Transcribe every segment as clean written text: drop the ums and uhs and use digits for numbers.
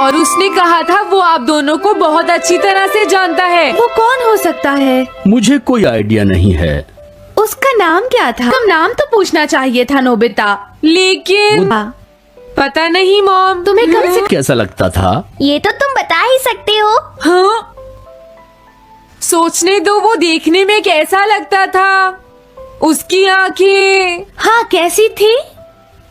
और उसने कहा था वो आप दोनों को बहुत अच्छी तरह से जानता है। वो कौन हो सकता है? मुझे कोई आइडिया नहीं है। उसका नाम क्या था? तुम नाम तो पूछना चाहिए था नोबिता। लेकिन पता नहीं मॉम। तुम्हें कम से कैसा लगता था? ये तो तुम बता ही सकते हो। हाँ, सोचने दो वो देखने में कैसा लगता था। उसकी आंखें। हाँ, कैसी थी?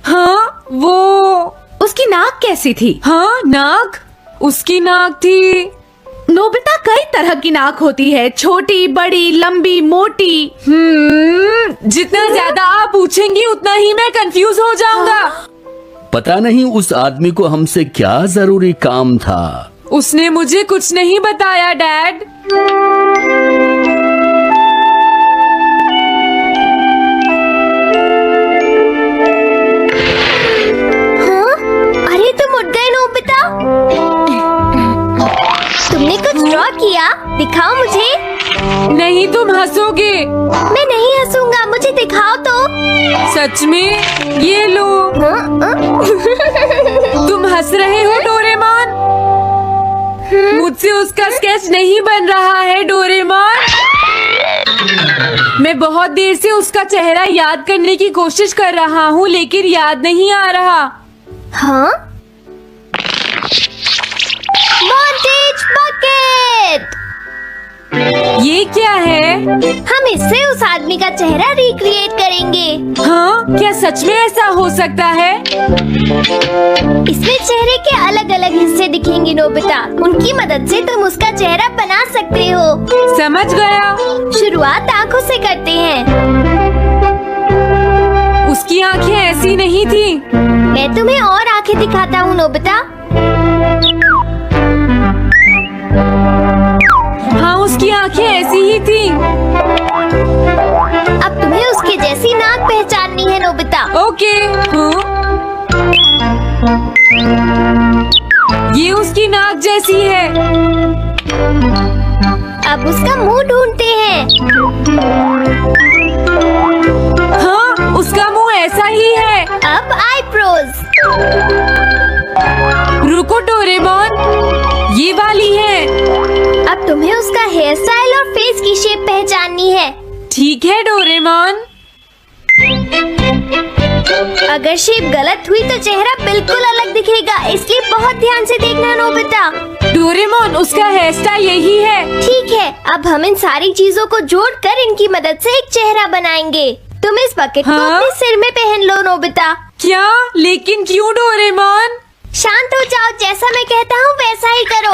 हाँ, वो उसकी नाक कैसी थी? हाँ, नाक। उसकी नाक थी। नोबिता, कई तरह की नाक होती है, छोटी, बड़ी, लंबी, मोटी। जितना ज्यादा आप पूछेंगी उतना ही मैं कंफ्यूज हो जाऊंगा। पता नहीं उस आदमी को हमसे क्या जरूरी काम था। उसने मुझे कुछ नहीं बताया डैड। हाँ? अरे तुम उठ गए नोबिता। तुमने कुछ ड्रॉ किया? दिखाओ मुझे। नहीं, तुम हंसोगे। मैं नहीं हंसूंगा, मुझे दिखाओ तो। सच में? ये लो। तुम हंस रहे हो डोरेमोन? मुझसे उसका स्केच नहीं बन रहा है डोरेमोन। मैं बहुत देर से उसका चेहरा याद करने की कोशिश कर रहा हूँ लेकिन याद नहीं आ रहा। हाँ? Montage bucket. ये क्या है? हम इससे उस आदमी का चेहरा रिक्रिएट करेंगे। हाँ, क्या सच में ऐसा हो सकता है? इसमें चेहरे के अलग अलग हिस्से दिखेंगे नोबिता। उनकी मदद से तुम उसका चेहरा बना सकते हो। समझ गया। शुरुआत आंखों से करते हैं। उसकी आंखें ऐसी नहीं थी। मैं तुम्हें और आंखें दिखाता हूँ नोबिता। हाँ, उसकी आंखें ऐसी ही थी। अब तुम्हें उसके जैसी नाक पहचाननी है नोबिता। ओके। हाँ? ये उसकी नाक जैसी है। अब उसका मुंह ढूंढते हैं। हाँ, उसका मुंह ऐसा ही है। अब आईब्रोज। रुको डोरेमोन, ये वाली है। अब तुम्हें उसका हेयर स्टाइल और फेस की शेप पहचाननी है। ठीक है डोरेमोन। अगर शेप गलत हुई तो चेहरा बिल्कुल अलग दिखेगा, इसलिए बहुत ध्यान से देखना नोबिता। डोरेमोन, उसका हेयर स्टाइल यही है। ठीक है, अब हम इन सारी चीजों को जोड़कर इनकी मदद से एक चेहरा बनाएंगे। तुम इस बकेट को हाँ? अपने सिर में पहन लो नोबिता। क्या? लेकिन क्यों डोरेमोन? शांत हो जाओ, जैसा मैं कहता हूँ वैसा ही करो।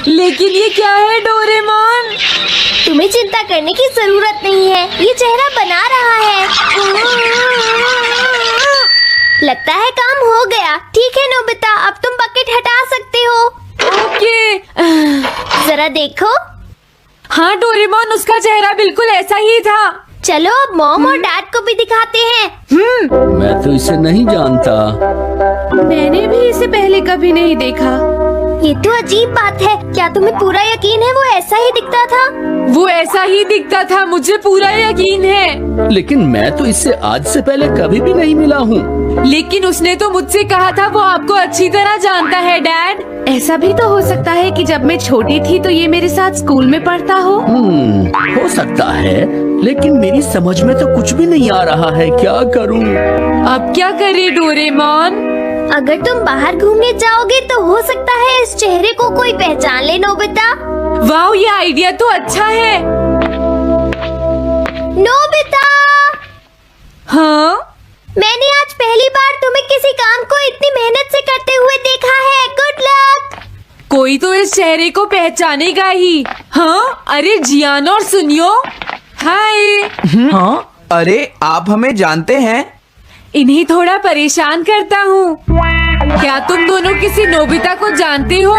लेकिन ये क्या है डोरेमोन? तुम्हें चिंता करने की जरूरत नहीं है, ये चेहरा बना रहा है। लगता है काम हो गया। ठीक है नोबिता, अब तुम बकेट हटा सकते हो। ओके। जरा देखो। हाँ डोरेमोन, उसका चेहरा बिल्कुल ऐसा ही था। चलो अब मॉम और डैड को भी दिखाते हैं। मैं तो इसे नहीं जानता। मैंने भी इसे पहले कभी नहीं देखा। ये तो अजीब बात है। क्या तुम्हें पूरा यकीन है वो ऐसा ही दिखता था? वो ऐसा ही दिखता था, मुझे पूरा यकीन है। लेकिन मैं तो इससे आज से पहले कभी भी नहीं मिला हूँ। लेकिन उसने तो मुझसे कहा था वो आपको अच्छी तरह जानता है डैड। ऐसा भी तो हो सकता है कि जब मैं छोटी थी तो ये मेरे साथ स्कूल में पढ़ता हो। हो सकता है, लेकिन मेरी समझ में तो कुछ भी नहीं आ रहा है। क्या करूँ? अब क्या करे डोरेमोन? अगर तुम बाहर घूमने जाओगे तो हो सकता है इस चेहरे को कोई पहचान ले नोबिता। वाह, ये आइडिया तो अच्छा है। नोबिता, हाँ? मैंने आज पहली बार तुम्हें किसी काम को इतनी मेहनत से करते हुए देखा है। Good luck. कोई तो इस चेहरे को पहचानेगा ही। हाँ? अरे जियान और सुनियो। हाय। हाँ? अरे आप हमें जानते हैं? इन्हें थोड़ा परेशान करता हूँ। क्या तुम दोनों किसी नोबिता को जानते हो?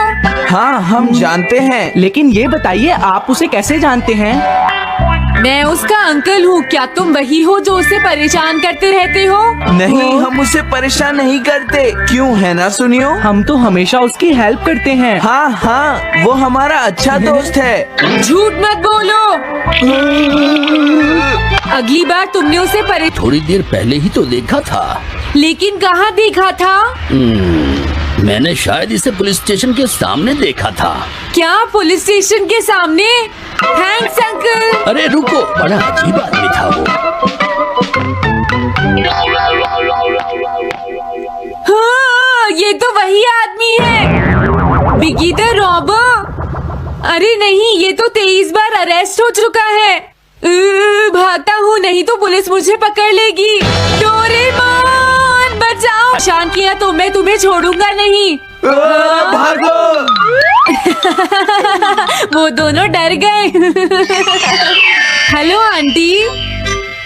हाँ, हम जानते हैं। लेकिन ये बताइए आप उसे कैसे जानते हैं? मैं उसका अंकल हूँ। क्या तुम वही हो जो उसे परेशान करते रहते हो? नहीं, हम उसे परेशान नहीं करते। क्यों, है ना सुनियो? हम तो हमेशा उसकी हेल्प करते हैं। हाँ हाँ, वो हमारा अच्छा दोस्त है। झूठ मत बोलो। अगली बार तुमने उसे थोड़ी देर पहले ही तो देखा था। लेकिन कहाँ देखा था? मैंने शायद इसे पुलिस स्टेशन के सामने देखा था। क्या पुलिस स्टेशन के सामने? Thanks uncle. अरे रुको, बड़ा अजीब आदमी था वो। हाँ, ये तो वही आदमी है, बिगी द रॉबर। अरे नहीं, ये तो 23 बार अरेस्ट हो चुका है। भागता हूँ, नहीं तो पुलिस मुझे पकड़ लेगी। डोरेमोन बचाओ। शांत किया तो मैं तुम्हें छोड़ूंगा नहीं। भागो। वो दोनों डर गए। हेलो आंटी,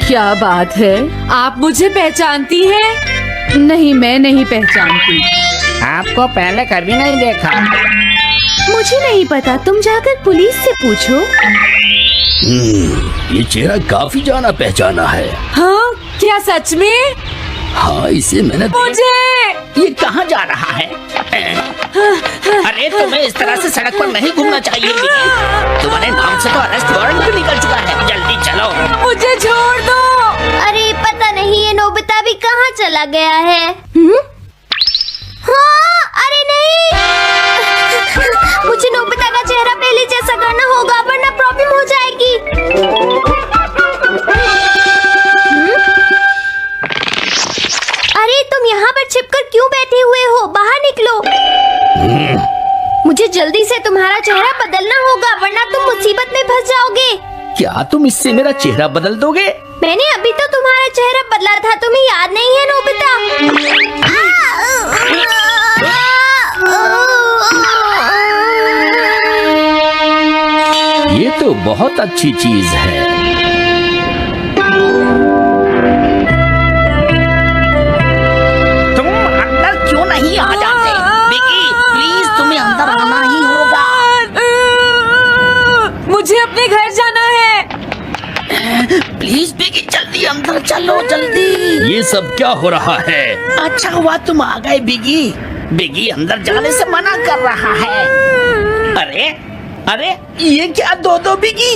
क्या बात है? आप मुझे पहचानती हैं? नहीं, मैं नहीं पहचानती। आपको पहले कभी नहीं देखा। मुझे नहीं पता, तुम जाकर पुलिस से पूछो। ये चेहरा काफी जाना पहचाना है। हाँ, क्या सच में? हाँ, इसे मैंने मुझे ये कहाँ जा रहा है? अरे तुम्हें इस तरह से सड़क पर नहीं घूमना चाहिए बिगी। तुम्हारे नाम से तो अरेस्ट वारंट भी निकल चुका है। जल्दी चलो। मुझे छोड़ दो। अरे पता नहीं ये नोबिता भी कहाँ चला गया है। हाँ, अरे नहीं। मुझे नोबिता का चेहरा पहले जैसा करना होगा वरना प्रॉब्लम हो जाएगी। अरे तुम यहाँ पर छिपकर क्यों बैठे हुए हो? बाहर निकलो। मुझे जल्दी से तुम्हारा चेहरा बदलना होगा वरना तुम मुसीबत में फंस जाओगे। क्या तुम इससे मेरा चेहरा बदल दोगे? मैंने अभी तो तुम्हारा चेहरा बदला था, तुम्हें याद नहीं है नोबिता? ये तो बहुत अच्छी चीज है। तुम अंदर क्यों नहीं आ जाते? बिगी, प्लीज तुम्हें अंदर आना ही होगा। मुझे अपने घर जाना है। प्लीज बिगी, जल्दी अंदर चलो, जल्दी। ये सब क्या हो रहा है? अच्छा हुआ तुम आ गए बिगी। बिगी अंदर जाने से मना कर रहा है। अरे अरे ये क्या दो बिगी?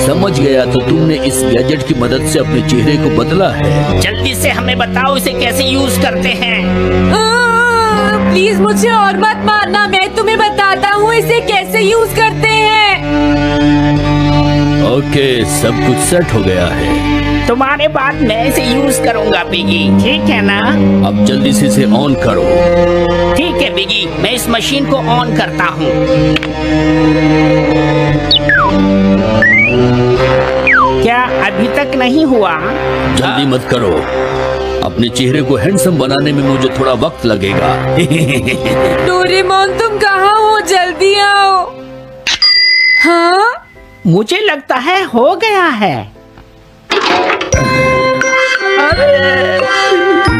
समझ गया, तो तुमने इस गैजेट की मदद से अपने चेहरे को बदला है। जल्दी से हमें बताओ इसे कैसे यूज करते हैं। प्लीज मुझे और मत मारना, मैं तुम्हें बताता हूँ इसे कैसे यूज करते हैं। ओके, सब कुछ सेट हो गया है। तुम्हारे बाद मैं इसे यूज करूंगा बिगी, ठीक है ना? अब जल्दी से इसे ऑन करो। ठीक है बिगी, मैं इस मशीन को ऑन करता हूँ। क्या अभी तक नहीं हुआ? जल्दी मत करो, अपने चेहरे को हैंडसम बनाने में मुझे थोड़ा वक्त लगेगा। डोरेमोन तुम कहाँ हो? जल्दी आओ। हाँ, मुझे लगता है हो गया है।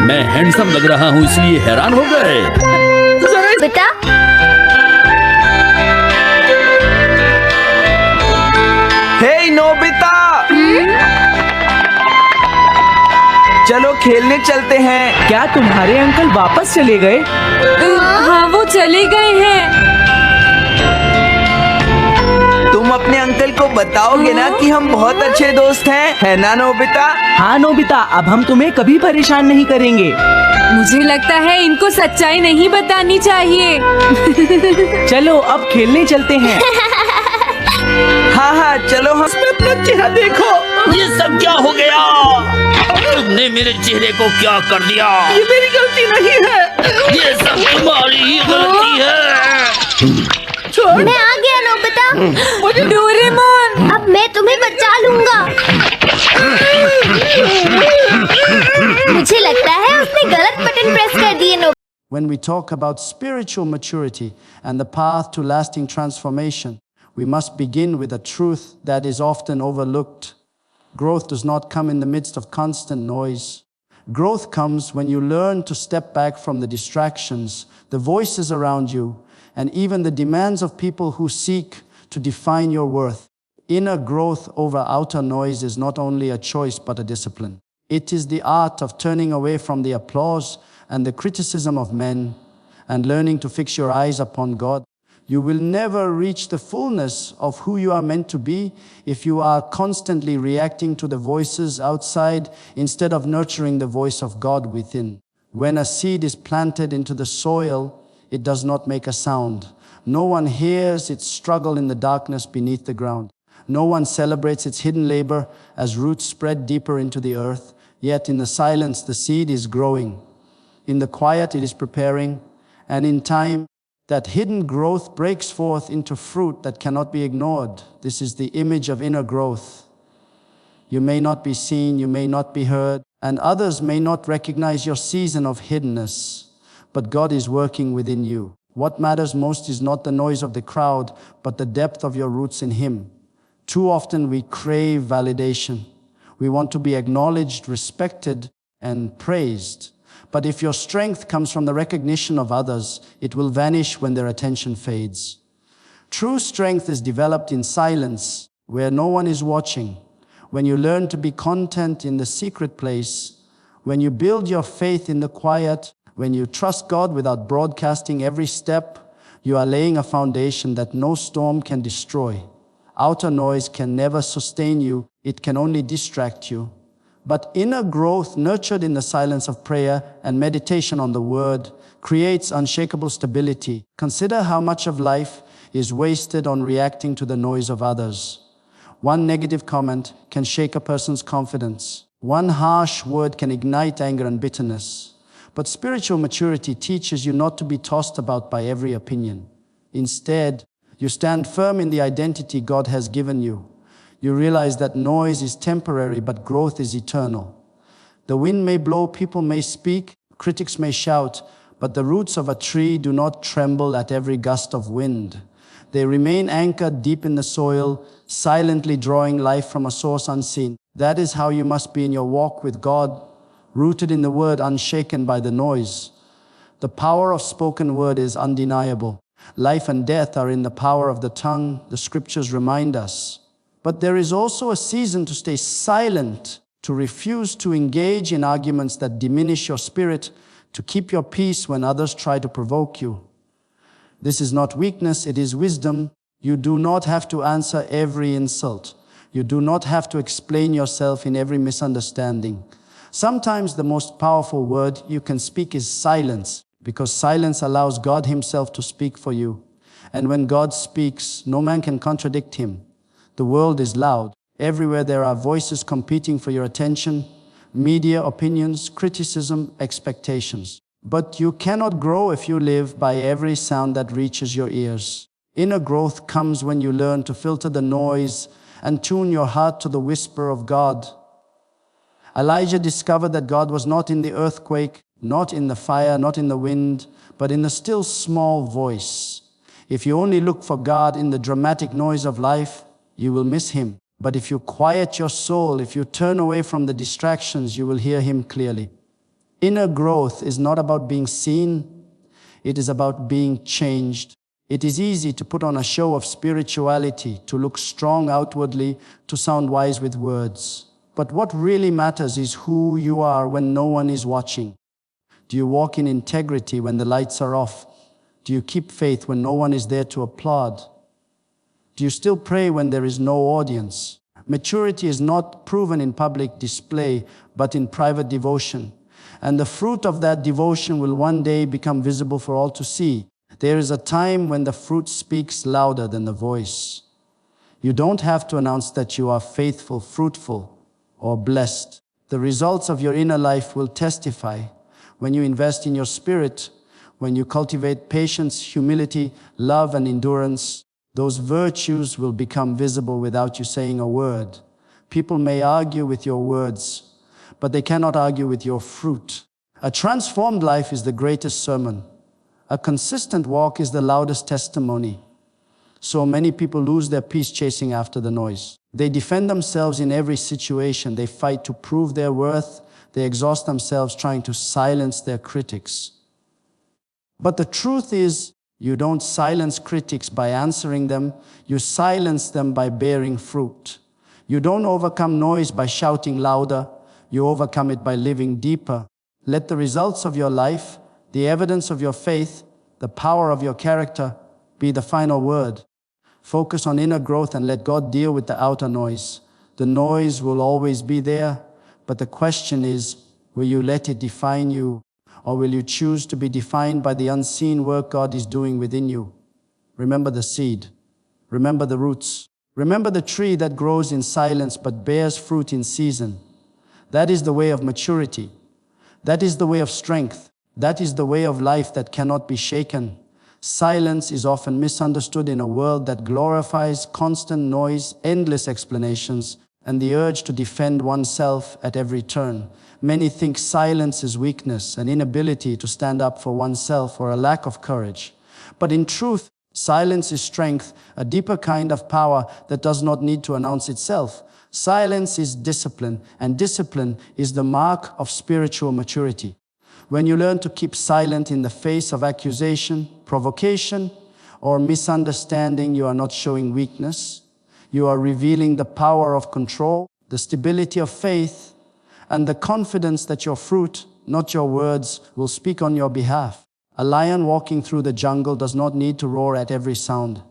मैं हैंडसम लग रहा हूँ इसलिए हैरान हो गए। बेटा, हे नोबिता, चलो खेलने चलते हैं। क्या तुम्हारे अंकल वापस चले गए? हाँ वो चले गए हैं। तुम अपने अंकल को बताओगे ना कि हम बहुत अच्छे दोस्त हैं, है ना नोबिता? हाँ नोबिता, अब हम तुम्हें कभी परेशान नहीं करेंगे। मुझे लगता है इनको सच्चाई नहीं बतानी चाहिए। चलो अब खेलने चलते हैं। हाँ हाँ चलो, हम अपना चेहरा देखो। ये सब क्या हो गया? तुमने मेरे चेहरे को क्या कर दिया? ये मेरी गलती नहीं है। ये सब तुम्हारी ही गलती है। मैं आ गया नोबिता। डोरेमोन, अब मैं तुम्हें बचा लूंगा। मुझे लगता है उसने गलत बटन प्रेस कर दिए। When we talk about spiritual maturity and the path to lasting transformation, we must begin with a truth that is often overlooked. Growth does not come in the midst of constant noise. Growth comes when you learn to step back from the distractions, the voices around you, and even the demands of people who seek to define your worth. Inner growth over outer noise is not only a choice but a discipline. It is the art of turning away from the applause and the criticism of men and learning to fix your eyes upon God. You will never reach the fullness of who you are meant to be if you are constantly reacting to the voices outside instead of nurturing the voice of God within. When a seed is planted into the soil, it does not make a sound. No one hears its struggle in the darkness beneath the ground. No one celebrates its hidden labor as roots spread deeper into the earth. Yet in the silence, the seed is growing. In the quiet, it is preparing. And in time, that hidden growth breaks forth into fruit that cannot be ignored. This is the image of inner growth. You may not be seen, you may not be heard, and others may not recognize your season of hiddenness, but God is working within you. What matters most is not the noise of the crowd, but the depth of your roots in Him. Too often we crave validation. We want to be acknowledged, respected, and praised. But if your strength comes from the recognition of others, it will vanish when their attention fades. True strength is developed in silence, where no one is watching. When you learn to be content in the secret place, when you build your faith in the quiet, when you trust God without broadcasting every step, you are laying a foundation that no storm can destroy. Outer noise can never sustain you, it can only distract you. But inner growth, nurtured in the silence of prayer and meditation on the Word, creates unshakable stability. Consider how much of life is wasted on reacting to the noise of others. One negative comment can shake a person's confidence. One harsh word can ignite anger and bitterness. But spiritual maturity teaches you not to be tossed about by every opinion. Instead, you stand firm in the identity God has given you. You realize that noise is temporary, but growth is eternal. The wind may blow, people may speak, critics may shout, but the roots of a tree do not tremble at every gust of wind. They remain anchored deep in the soil, silently drawing life from a source unseen. That is how you must be in your walk with God, rooted in the Word, unshaken by the noise. The power of spoken word is undeniable. Life and death are in the power of the tongue, the scriptures remind us. But there is also a season to stay silent, to refuse to engage in arguments that diminish your spirit, to keep your peace when others try to provoke you. This is not weakness, it is wisdom. You do not have to answer every insult. You do not have to explain yourself in every misunderstanding. Sometimes the most powerful word you can speak is silence, because silence allows God Himself to speak for you. And when God speaks, no man can contradict Him. The world is loud. Everywhere there are voices competing for your attention, media, opinions, criticism, expectations. But you cannot grow if you live by every sound that reaches your ears. Inner growth comes when you learn to filter the noise and tune your heart to the whisper of God. Elijah discovered that God was not in the earthquake, not in the fire, not in the wind, but in the still small voice. If you only look for God in the dramatic noise of life, you will miss Him. But if you quiet your soul, if you turn away from the distractions, you will hear Him clearly. Inner growth is not about being seen, it is about being changed. It is easy to put on a show of spirituality, to look strong outwardly, to sound wise with words. But what really matters is who you are when no one is watching. Do you walk in integrity when the lights are off? Do you keep faith when no one is there to applaud? Do you still pray when there is no audience? Maturity is not proven in public display, but in private devotion. And the fruit of that devotion will one day become visible for all to see. There is a time when the fruit speaks louder than the voice. You don't have to announce that you are faithful, fruitful, or blessed. The results of your inner life will testify. When you invest in your spirit, when you cultivate patience, humility, love, and endurance, those virtues will become visible without you saying a word. People may argue with your words, but they cannot argue with your fruit. A transformed life is the greatest sermon. A consistent walk is the loudest testimony. So many people lose their peace chasing after the noise. They defend themselves in every situation. They fight to prove their worth. They exhaust themselves trying to silence their critics. But the truth is, you don't silence critics by answering them. You silence them by bearing fruit. You don't overcome noise by shouting louder. You overcome it by living deeper. Let the results of your life, the evidence of your faith, the power of your character be the final word. Focus on inner growth and let God deal with the outer noise. The noise will always be there, but the question is, will you let it define you? Or will you choose to be defined by the unseen work God is doing within you? Remember the seed. Remember the roots. Remember the tree that grows in silence but bears fruit in season. That is the way of maturity. That is the way of strength. That is the way of life that cannot be shaken. Silence is often misunderstood in a world that glorifies constant noise, endless explanations, and the urge to defend oneself at every turn. Many think silence is weakness, an inability to stand up for oneself, or a lack of courage. But in truth, silence is strength, a deeper kind of power that does not need to announce itself. Silence is discipline, and discipline is the mark of spiritual maturity. When you learn to keep silent in the face of accusation, provocation, or misunderstanding, you are not showing weakness. You are revealing the power of control, the stability of faith, and the confidence that your fruit, not your words, will speak on your behalf. A lion walking through the jungle does not need to roar at every sound.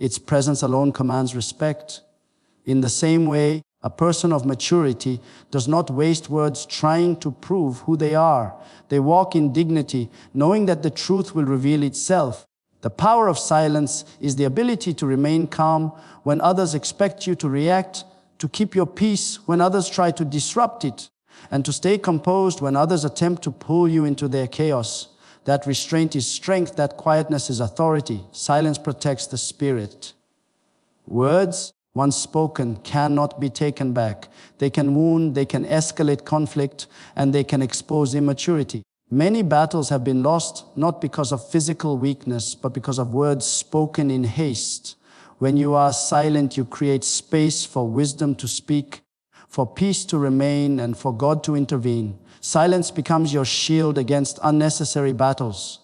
Its presence alone commands respect. In the same way, a person of maturity does not waste words trying to prove who they are. They walk in dignity, knowing that the truth will reveal itself. The power of silence is the ability to remain calm when others expect you to react, to keep your peace when others try to disrupt it, and to stay composed when others attempt to pull you into their chaos. That restraint is strength, that quietness is authority. Silence protects the spirit. Words, once spoken, cannot be taken back. They can wound, they can escalate conflict, and they can expose immaturity. Many battles have been lost not because of physical weakness, but because of words spoken in haste. When you are silent, you create space for wisdom to speak, for peace to remain, and for God to intervene. Silence becomes your shield against unnecessary battles.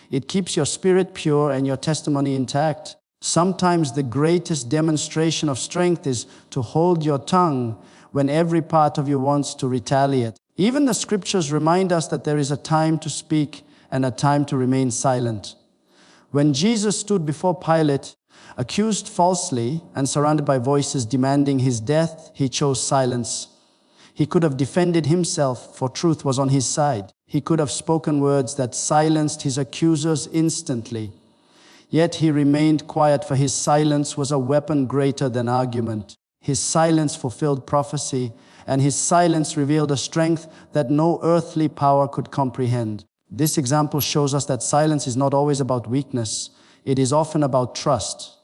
It keeps your spirit pure and your testimony intact. Sometimes the greatest demonstration of strength is to hold your tongue when every part of you wants to retaliate. Even the scriptures remind us that there is a time to speak and a time to remain silent. When Jesus stood before Pilate, accused falsely and surrounded by voices demanding his death, he chose silence. He could have defended himself, for truth was on his side. He could have spoken words that silenced his accusers instantly. Yet he remained quiet, for his silence was a weapon greater than argument. His silence fulfilled prophecy, and his silence revealed a strength that no earthly power could comprehend. This example shows us that silence is not always about weakness. It is often about trust.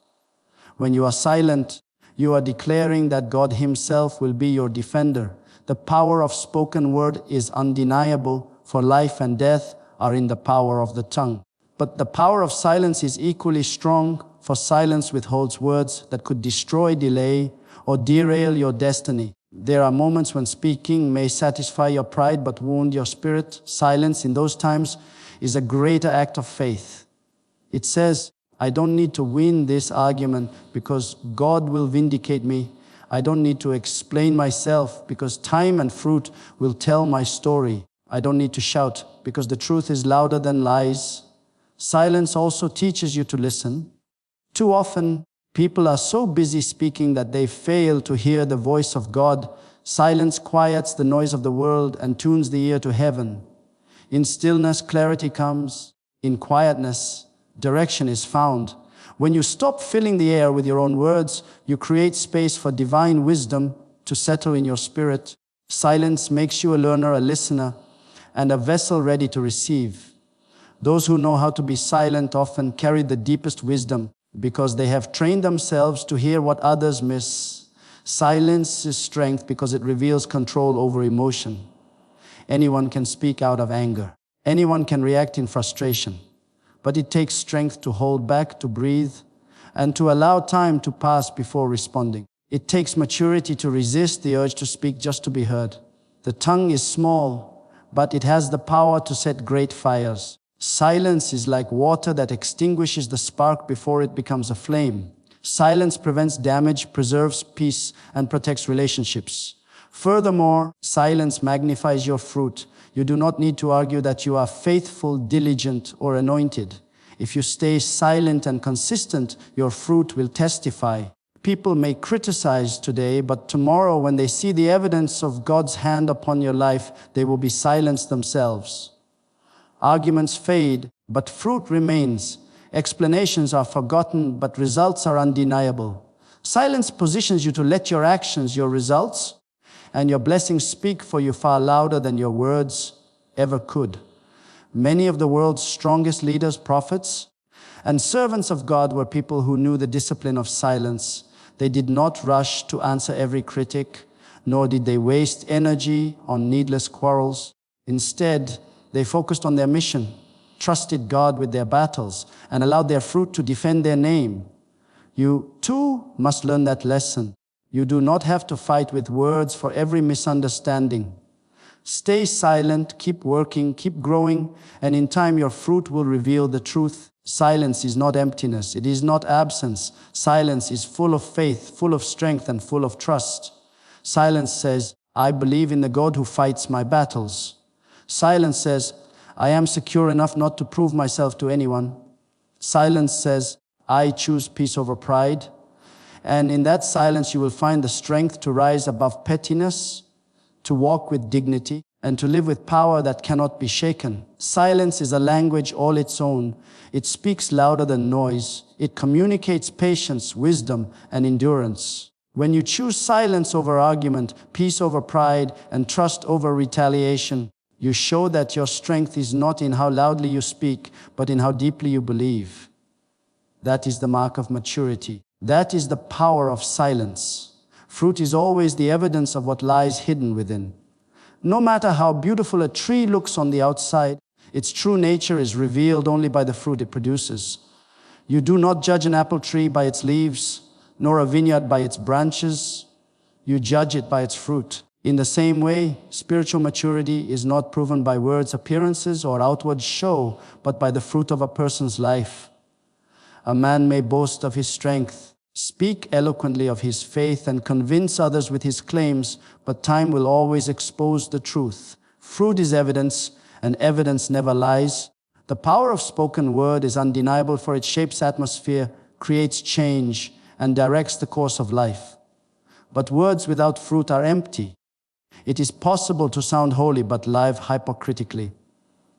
When you are silent, you are declaring that God himself will be your defender. The power of spoken word is undeniable, for life and death are in the power of the tongue. But the power of silence is equally strong, for silence withholds words that could destroy, delay, or derail your destiny. There are moments when speaking may satisfy your pride but wound your spirit. Silence in those times is a greater act of faith. It says, I don't need to win this argument because God will vindicate me. I don't need to explain myself because time and fruit will tell my story. I don't need to shout because the truth is louder than lies. Silence also teaches you to listen. Too often, people are so busy speaking that they fail to hear the voice of God. Silence quiets the noise of the world and tunes the ear to heaven. In stillness, clarity comes. In quietness, direction is found. When you stop filling the air with your own words, you create space for divine wisdom to settle in your spirit. Silence makes you a learner, a listener, and a vessel ready to receive. Those who know how to be silent often carry the deepest wisdom because they have trained themselves to hear what others miss. Silence is strength because it reveals control over emotion. Anyone can speak out of anger. Anyone can react in frustration. But it takes strength to hold back, to breathe, and to allow time to pass before responding. It takes maturity to resist the urge to speak just to be heard. The tongue is small, but it has the power to set great fires. Silence is like water that extinguishes the spark before it becomes a flame. Silence prevents damage, preserves peace, and protects relationships. Furthermore, silence magnifies your fruit. You do not need to argue that you are faithful, diligent, or anointed. If you stay silent and consistent, your fruit will testify. People may criticize today, but tomorrow when they see the evidence of God's hand upon your life, they will be silenced themselves. Arguments fade, but fruit remains. Explanations are forgotten, but results are undeniable. Silence positions you to let your actions, your results, and your blessings speak for you far louder than your words ever could. Many of the world's strongest leaders, prophets, and servants of God were people who knew the discipline of silence. They did not rush to answer every critic, nor did they waste energy on needless quarrels. Instead, they focused on their mission, trusted God with their battles, and allowed their fruit to defend their name. You too must learn that lesson. You do not have to fight with words for every misunderstanding. Stay silent, keep working, keep growing, and in time your fruit will reveal the truth. Silence is not emptiness. It is not absence. Silence is full of faith, full of strength, and full of trust. Silence says, I believe in the God who fights my battles. Silence says, I am secure enough not to prove myself to anyone. Silence says, I choose peace over pride. And in that silence you will find the strength to rise above pettiness, to walk with dignity, and to live with power that cannot be shaken. Silence is a language all its own. It speaks louder than noise. It communicates patience, wisdom, and endurance. When you choose silence over argument, peace over pride, and trust over retaliation, you show that your strength is not in how loudly you speak, but in how deeply you believe. That is the mark of maturity. That is the power of silence. Fruit is always the evidence of what lies hidden within. No matter how beautiful a tree looks on the outside, its true nature is revealed only by the fruit it produces. You do not judge an apple tree by its leaves, nor a vineyard by its branches. You judge it by its fruit. In the same way, spiritual maturity is not proven by words, appearances, or outward show, but by the fruit of a person's life. A man may boast of his strength, speak eloquently of his faith, and convince others with his claims, but time will always expose the truth. Fruit is evidence, and evidence never lies. The power of spoken word is undeniable, for it shapes atmosphere, creates change, and directs the course of life. But words without fruit are empty. It is possible to sound holy but live hypocritically.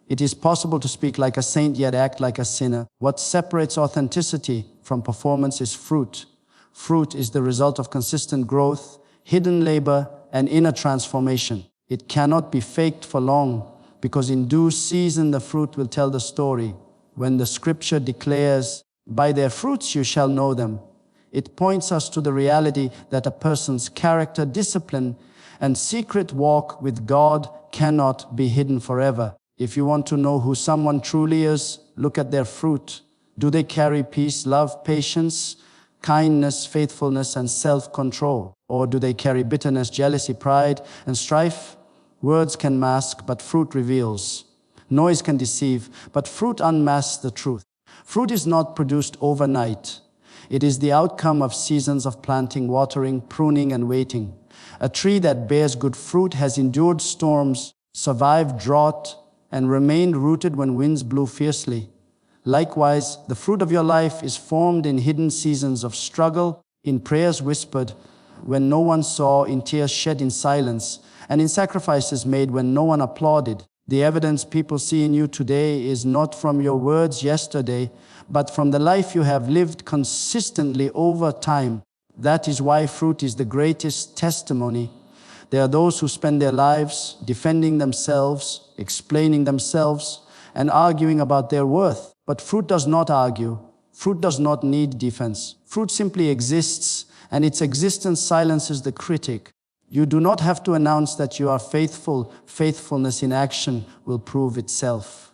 It is possible to speak like a saint yet act like a sinner. What separates authenticity from performance is fruit. Fruit is the result of consistent growth, hidden labor, and inner transformation. It cannot be faked for long, because in due season the fruit will tell the story. When the scripture declares, "By their fruits you shall know them," it points us to the reality that a person's character, discipline, and secret walk with God cannot be hidden forever. If you want to know who someone truly is, look at their fruit. Do they carry peace, love, patience, kindness, faithfulness, and self-control? Or do they carry bitterness, jealousy, pride, and strife? Words can mask, but fruit reveals. Noise can deceive, but fruit unmasks the truth. Fruit is not produced overnight. It is the outcome of seasons of planting, watering, pruning, and waiting. A tree that bears good fruit has endured storms, survived drought, and remained rooted when winds blew fiercely. Likewise, the fruit of your life is formed in hidden seasons of struggle, in prayers whispered when no one saw, in tears shed in silence, and in sacrifices made when no one applauded. The evidence people see in you today is not from your words yesterday, but from the life you have lived consistently over time. That is why fruit is the greatest testimony. There are those who spend their lives defending themselves, explaining themselves, and arguing about their worth. But fruit does not argue. Fruit does not need defense. Fruit simply exists, and its existence silences the critic. You do not have to announce that you are faithful. Faithfulness in action will prove itself.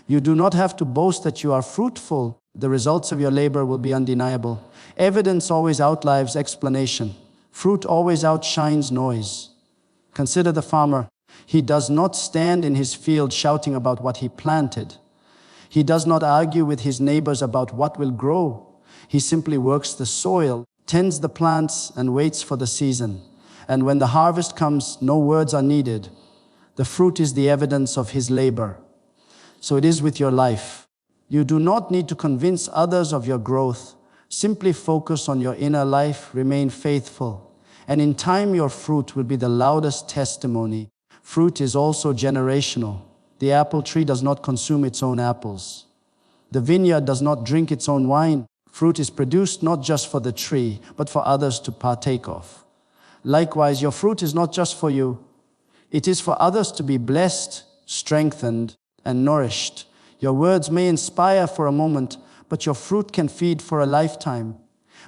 You do not have to boast that you are fruitful. The results of your labor will be undeniable. Evidence always outlives explanation. Fruit always outshines noise. Consider the farmer. He does not stand in his field shouting about what he planted. He does not argue with his neighbors about what will grow. He simply works the soil, tends the plants, and waits for the season. And when the harvest comes, no words are needed. The fruit is the evidence of his labor. So it is with your life. You do not need to convince others of your growth. Simply focus on your inner life, remain faithful, and in time your fruit will be the loudest testimony. Fruit is also generational. The apple tree does not consume its own apples. The vineyard does not drink its own wine. Fruit is produced not just for the tree, but for others to partake of. Likewise, your fruit is not just for you. It is for others to be blessed, strengthened, and nourished. Your words may inspire for a moment, but your fruit can feed for a lifetime.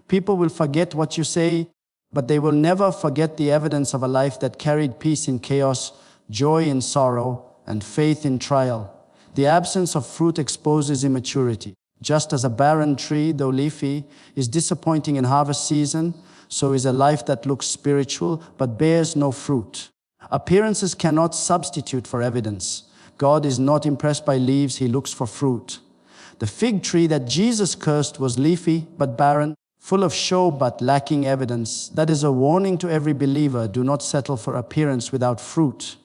People will forget what you say, but they will never forget the evidence of a life that carried peace in chaos, joy in sorrow, and faith in trial. The absence of fruit exposes immaturity. Just as a barren tree, though leafy, is disappointing in harvest season, so is a life that looks spiritual but bears no fruit. Appearances cannot substitute for evidence. God is not impressed by leaves, he looks for fruit. The fig tree that Jesus cursed was leafy but barren, full of show but lacking evidence. That is a warning to every believer. Do not settle for appearance without fruit.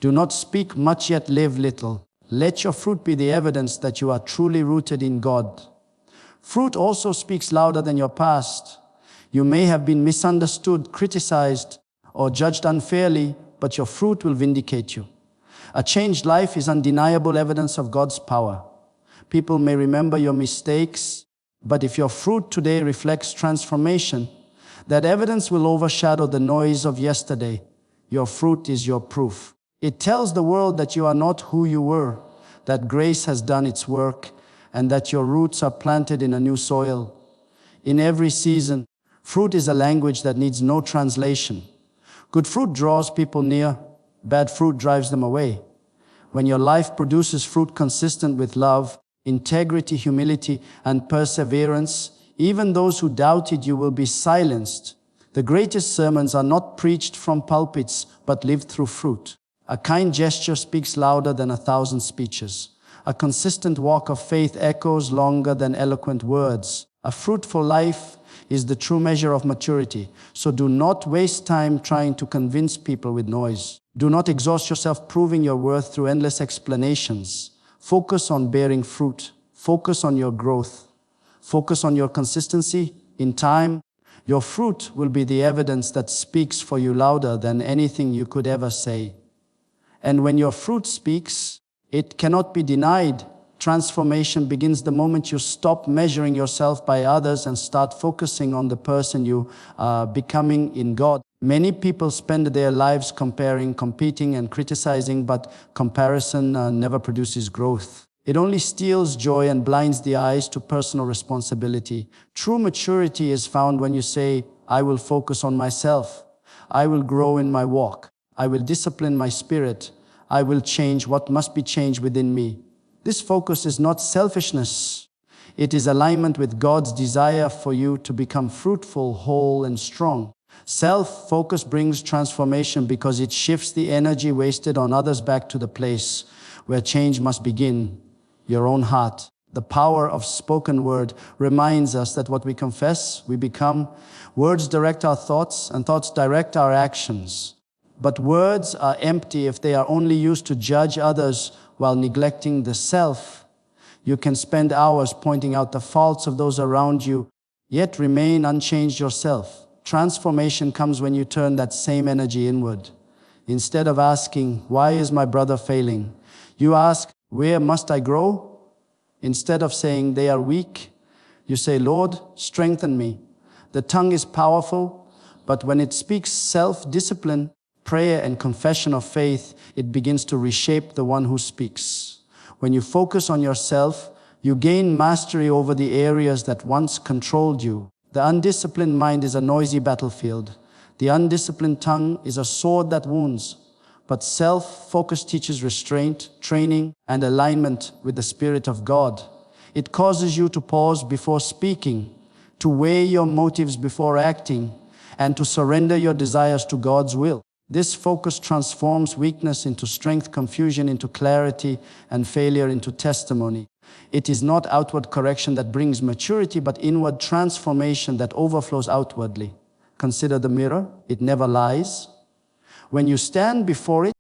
Do not speak much yet live little. Let your fruit be the evidence that you are truly rooted in God. Fruit also speaks louder than your past. You may have been misunderstood, criticized, or judged unfairly, but your fruit will vindicate you. A changed life is undeniable evidence of God's power. People may remember your mistakes, but if your fruit today reflects transformation, that evidence will overshadow the noise of yesterday. Your fruit is your proof. It tells the world that you are not who you were, that grace has done its work, and that your roots are planted in a new soil. In every season, fruit is a language that needs no translation. Good fruit draws people near, bad fruit drives them away. When your life produces fruit consistent with love, integrity, humility, and perseverance, even those who doubted you will be silenced. The greatest sermons are not preached from pulpits, but lived through fruit. A kind gesture speaks louder than 1,000 speeches. A consistent walk of faith echoes longer than eloquent words. A fruitful life is the true measure of maturity. So do not waste time trying to convince people with noise. Do not exhaust yourself proving your worth through endless explanations. Focus on bearing fruit. Focus on your growth. Focus on your consistency. In time, your fruit will be the evidence that speaks for you louder than anything you could ever say. And when your fruit speaks, it cannot be denied. Transformation begins the moment you stop measuring yourself by others and start focusing on the person you are becoming in God. Many people spend their lives comparing, competing, and criticizing, but comparison never produces growth. It only steals joy and blinds the eyes to personal responsibility. True maturity is found when you say, I will focus on myself. I will grow in my walk. I will discipline my spirit. I will change what must be changed within me. This focus is not selfishness. It is alignment with God's desire for you to become fruitful, whole, and strong. Self-focus brings transformation because it shifts the energy wasted on others back to the place where change must begin, your own heart. The power of spoken word reminds us that what we confess, we become. Words direct our thoughts, and thoughts direct our actions. But words are empty if they are only used to judge others while neglecting the self. You can spend hours pointing out the faults of those around you, yet remain unchanged yourself. Transformation comes when you turn that same energy inward. Instead of asking, why is my brother failing? You ask, where must I grow? Instead of saying, they are weak, you say, Lord, strengthen me. The tongue is powerful, but when it speaks self-discipline, prayer, and confession of faith, it begins to reshape the one who speaks. When you focus on yourself, you gain mastery over the areas that once controlled you. The undisciplined mind is a noisy battlefield. The undisciplined tongue is a sword that wounds. But self-focus teaches restraint, training, and alignment with the Spirit of God. It causes you to pause before speaking, to weigh your motives before acting, and to surrender your desires to God's will. This focus transforms weakness into strength, confusion into clarity, and failure into testimony. It is not outward correction that brings maturity, but inward transformation that overflows outwardly. Consider the mirror. It never lies. When you stand before it,